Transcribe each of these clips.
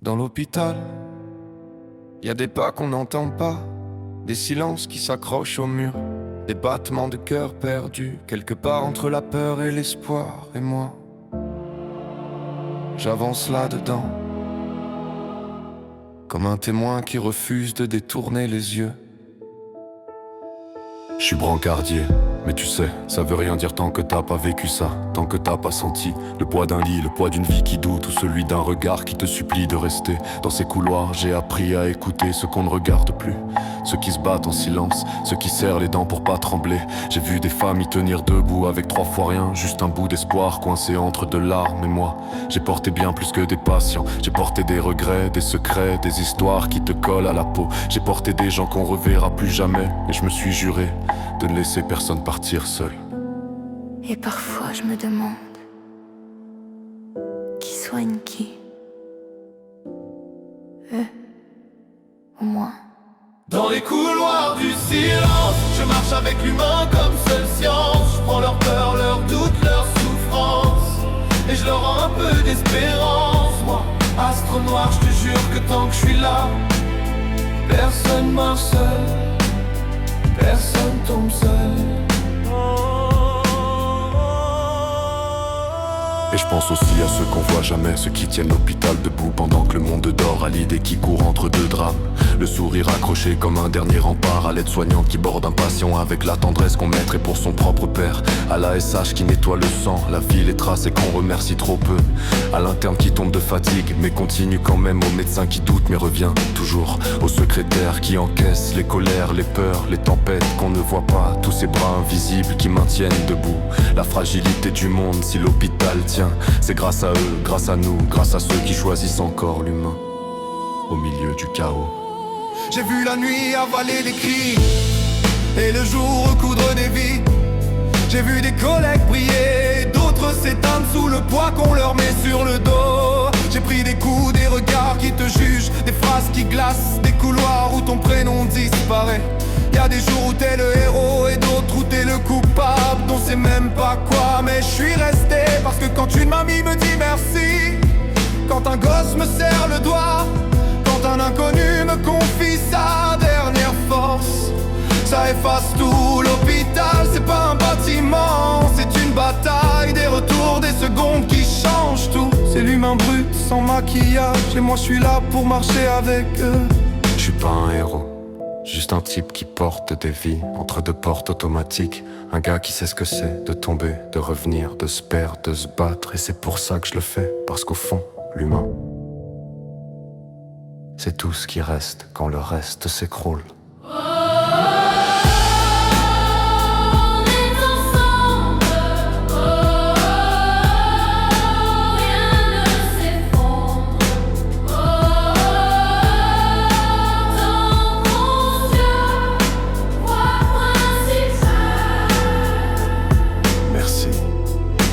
Dans l'hôpital, y a des pas qu'on n'entend pas, des silences qui s'accrochent au mur, des battements de cœur perdus, quelque part entre la peur et l'espoir. Et moi, j'avance là-dedans, comme un témoin qui refuse de détourner les yeux. Je suis brancardier, mais tu sais, ça veut rien dire tant que t'as pas vécu ça, tant que t'as pas senti le poids d'un lit, le poids d'une vie qui doute, ou celui d'un regard qui te supplie de rester. Dans ces couloirs, j'ai appris à écouter ceux qu'on ne regarde plus, ceux qui se battent en silence, ceux qui serrent les dents pour pas trembler. J'ai vu des femmes y tenir debout avec 3 fois rien, juste un bout d'espoir coincé entre 2 larmes. Et moi, j'ai porté bien plus que des patients, j'ai porté des regrets, des secrets, des histoires qui te collent à la peau. J'ai porté des gens qu'on reverra plus jamais, et je me suis juré de ne laisser personne partir seul. Et parfois je me demande qui soigne qui. Eux ou moi. Dans les couloirs du silence, je marche avec l'humain comme seule science. Je prends leur peur, leurs doutes, leurs souffrances, et je leur rends un peu d'espérance. Moi, astre noir, je te jure que tant que je suis là, personne marche seul, personne tombe seul. Et je pense aussi à ceux qu'on voit jamais, ceux qui tiennent l'hôpital debout pendant que le monde dort, à l'idée qui court entre 2 drames, le sourire accroché comme un dernier rempart, à l'aide-soignante qui borde un patient avec la tendresse qu'on mettrait pour son propre père, à la SH qui nettoie le sang, la vie, les traces et qu'on remercie trop peu, à l'interne qui tombe de fatigue mais continue quand même, au médecin qui doute mais revient toujours, au secrétaire qui encaisse les colères, les peurs, les tempêtes qu'on ne voit pas, tous ces bras invisibles qui maintiennent debout la fragilité du monde. Si l'hôpital tient, c'est grâce à eux, grâce à nous, grâce à ceux qui choisissent encore l'humain au milieu du chaos. J'ai vu la nuit avaler les cris et le jour recoudre des vies. J'ai vu des collègues briller, d'autres s'éteindre sous le poids qu'on leur met sur le dos. J'ai pris des coups, des regards qui te jugent, des phrases qui glacent, des couloirs où ton prénom disparaît. Y'a des jours où t'es le héros et d'autres où t'es le coupable, dont c'est même pas quoi. Mais je suis resté parce que quand une mamie me dit merci, quand un gosse me serre le doigt, quand un inconnu me confie sa dernière force, ça efface tout. L'hôpital c'est pas un bâtiment, c'est une bataille, des retours, des secondes qui changent tout. C'est l'humain brut, sans maquillage, et moi je suis là pour marcher avec eux. Je suis pas un héros, juste un type qui porte des vies entre 2 portes automatiques. Un gars qui sait ce que c'est de tomber, de revenir, de se perdre, de se battre. Et c'est pour ça que je le fais, parce qu'au fond, l'humain, c'est tout ce qui reste quand le reste s'écroule.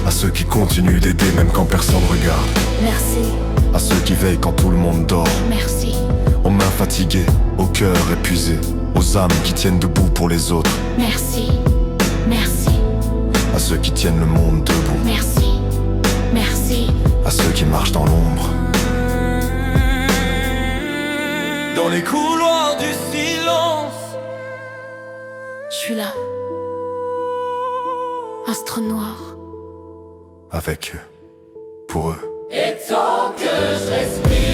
À ceux qui continuent d'aider même quand personne regarde, Merci, à ceux qui veillent quand tout le monde dort, merci, aux mains fatiguées, au cœur épuisé, aux âmes qui tiennent debout pour les autres, merci, merci, à ceux qui tiennent le monde debout, merci, merci. à ceux qui marchent dans l'ombre. Dans les couloirs du silence, Je suis là. Astre noir. Avec eux, pour eux. et tant que je respire,